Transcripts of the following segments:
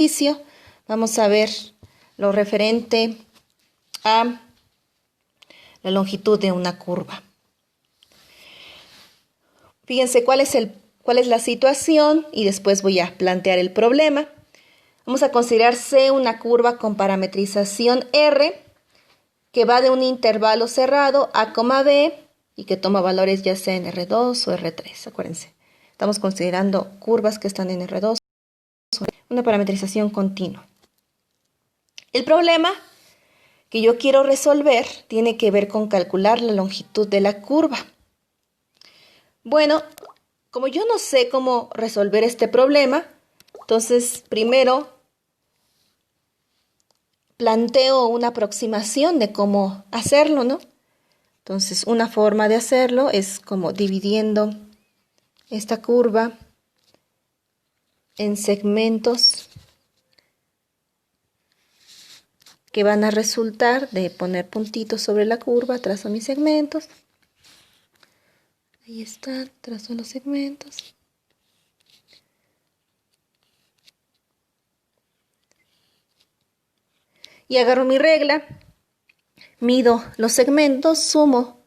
ejercicio vamos a ver lo referente a la longitud de una curva. Fíjense cuál es la situación y después voy a plantear el problema. Vamos a considerar C una curva con parametrización R que va de un intervalo cerrado A, B y que toma valores ya sea en R2 o R3. Acuérdense, estamos considerando curvas que están en R2, una parametrización continua. El problema que yo quiero resolver tiene que ver con calcular la longitud de la curva. Bueno, como yo no sé cómo resolver este problema, entonces primero planteo una aproximación de cómo hacerlo, ¿no? Entonces, una forma de hacerlo es como dividiendo esta curva en segmentos que van a resultar de poner puntitos sobre la curva, trazo mis segmentos. Ahí está, trazo los segmentos. Y agarro mi regla, mido los segmentos, sumo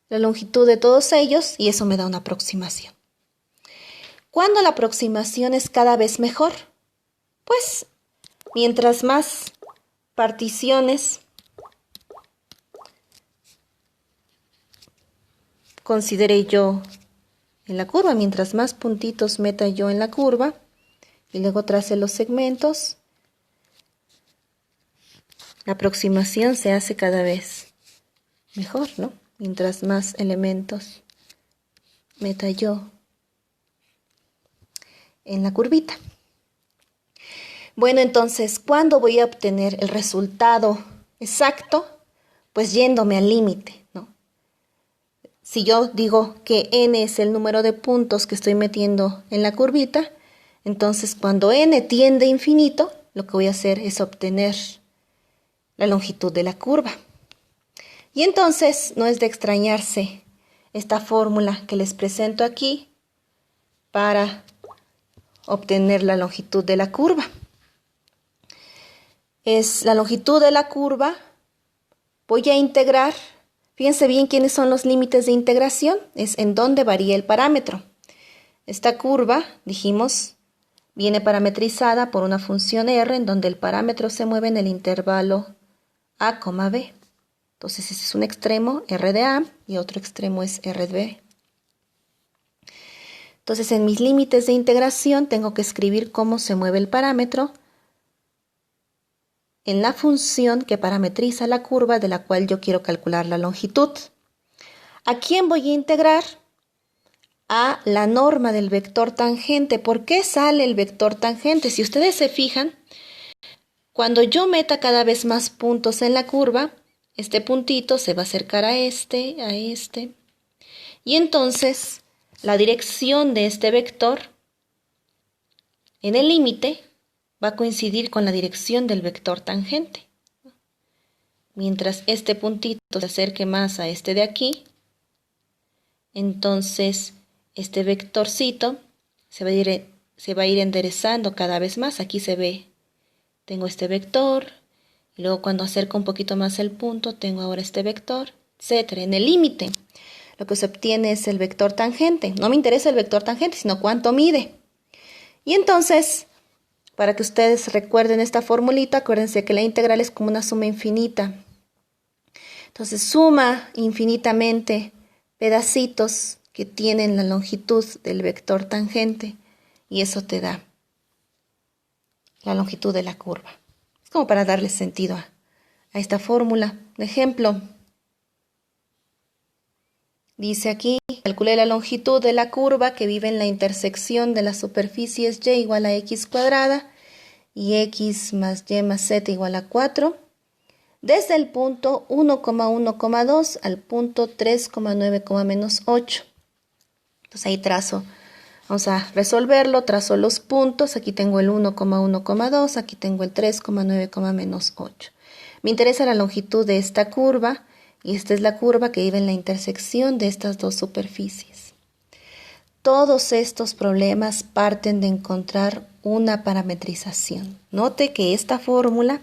la longitud de todos ellos y eso me da una aproximación. ¿Cuándo la aproximación es cada vez mejor? Pues mientras más particiones considere yo en la curva, mientras más puntitos meta yo en la curva y luego trace los segmentos, la aproximación se hace cada vez mejor, ¿no? Mientras más elementos meta yo en la curvita. Bueno, entonces, ¿cuándo voy a obtener el resultado exacto? Pues yéndome al límite, ¿no? Si yo digo que n es el número de puntos que estoy metiendo en la curvita, entonces cuando n tiende a infinito, lo que voy a hacer es obtener la longitud de la curva. Y entonces no es de extrañarse esta fórmula que les presento aquí para obtener la longitud de la curva. Es la longitud de la curva, voy a integrar, fíjense bien quiénes son los límites de integración, es en dónde varía el parámetro. Esta curva, dijimos, viene parametrizada por una función R en donde el parámetro se mueve en el intervalo A, B. Entonces ese es un extremo, R de A, y otro extremo es R de B. Entonces en mis límites de integración tengo que escribir cómo se mueve el parámetro en la función que parametriza la curva de la cual yo quiero calcular la longitud. ¿A quién voy a integrar? A la norma del vector tangente. ¿Por qué sale el vector tangente? Si ustedes se fijan, cuando yo meta cada vez más puntos en la curva, este puntito se va a acercar a este, y entonces la dirección de este vector en el límite va a coincidir con la dirección del vector tangente. Mientras este puntito se acerque más a este de aquí, entonces este vectorcito se va a ir enderezando cada vez más. Aquí se ve, tengo este vector, y luego cuando acerco un poquito más el punto, tengo ahora este vector, etc. En el límite, lo que se obtiene es el vector tangente. No me interesa el vector tangente, sino cuánto mide. Y entonces, para que ustedes recuerden esta formulita, acuérdense que la integral es como una suma infinita. Entonces suma infinitamente pedacitos que tienen la longitud del vector tangente y eso te da la longitud de la curva. Es como para darle sentido a esta fórmula. De ejemplo, dice aquí, calculé la longitud de la curva que vive en la intersección de las superficies y igual a x cuadrada y x más y más z igual a 4, desde el punto 1,1,2 al punto 3,9, menos 8. Entonces ahí trazo, vamos a resolverlo, trazo los puntos, aquí tengo el 1,1,2, aquí tengo el 3,9, menos 8. Me interesa la longitud de esta curva y esta es la curva que vive en la intersección de estas dos superficies. Todos estos problemas parten de encontrar una parametrización. Note que esta fórmula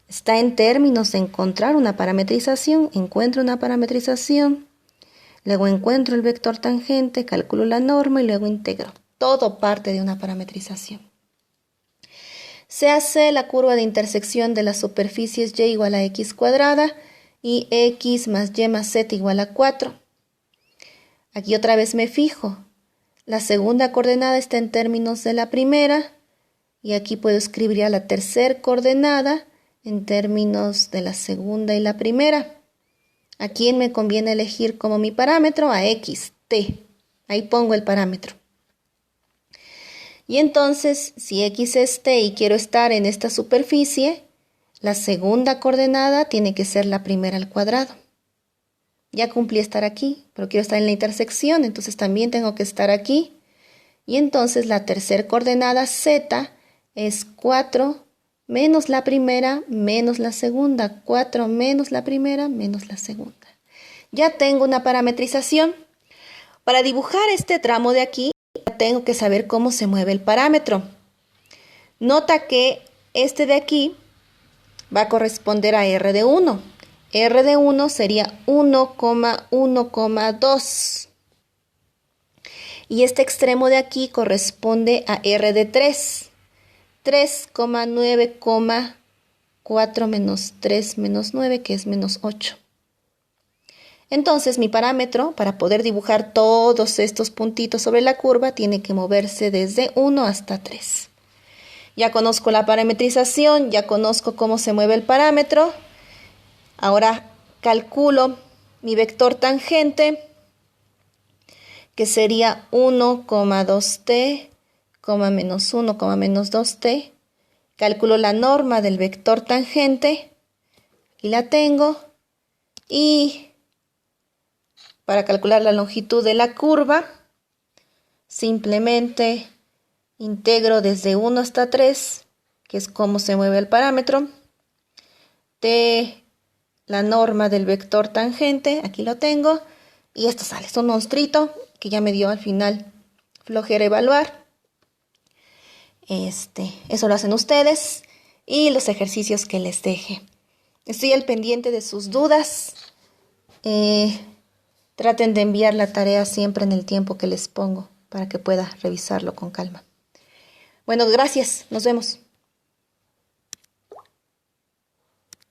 está en términos de encontrar una parametrización. Encuentro una parametrización, luego encuentro el vector tangente, calculo la norma y luego integro. Todo parte de una parametrización. Se hace la curva de intersección de las superficies y igual a x cuadrada y x más y más z igual a 4. Aquí otra vez me fijo. La segunda coordenada está en términos de la primera y aquí puedo escribir ya la tercera coordenada en términos de la segunda y la primera. ¿A quién me conviene elegir como mi parámetro? A x, t. Ahí pongo el parámetro. Y entonces, si x es t y quiero estar en esta superficie, la segunda coordenada tiene que ser la primera al cuadrado. Ya cumplí estar aquí, pero quiero estar en la intersección, entonces también tengo que estar aquí. Y entonces la tercera coordenada z es 4 menos la primera menos la segunda. 4 menos la primera menos la segunda. Ya tengo una parametrización. Para dibujar este tramo de aquí, tengo que saber cómo se mueve el parámetro. Nota que este de aquí va a corresponder a R de 1. R de 1 sería 1,1,2. Y este extremo de aquí corresponde a R de 3. 3,9,4 menos 3 menos 9, que es menos 8. Entonces mi parámetro para poder dibujar todos estos puntitos sobre la curva tiene que moverse desde 1 hasta 3. Ya conozco la parametrización, ya conozco cómo se mueve el parámetro. Ahora calculo mi vector tangente, que sería 1,2t, menos 1, menos 2t. Calculo la norma del vector tangente, aquí la tengo, y para calcular la longitud de la curva, simplemente integro desde 1 hasta 3, que es cómo se mueve el parámetro, de la norma del vector tangente, aquí lo tengo, y esto sale, es un monstruito que ya me dio al final flojera evaluar. Eso lo hacen ustedes y los ejercicios que les deje. Estoy al pendiente de sus dudas. Traten de enviar la tarea siempre en el tiempo que les pongo para que pueda revisarlo con calma. Bueno, gracias. Nos vemos.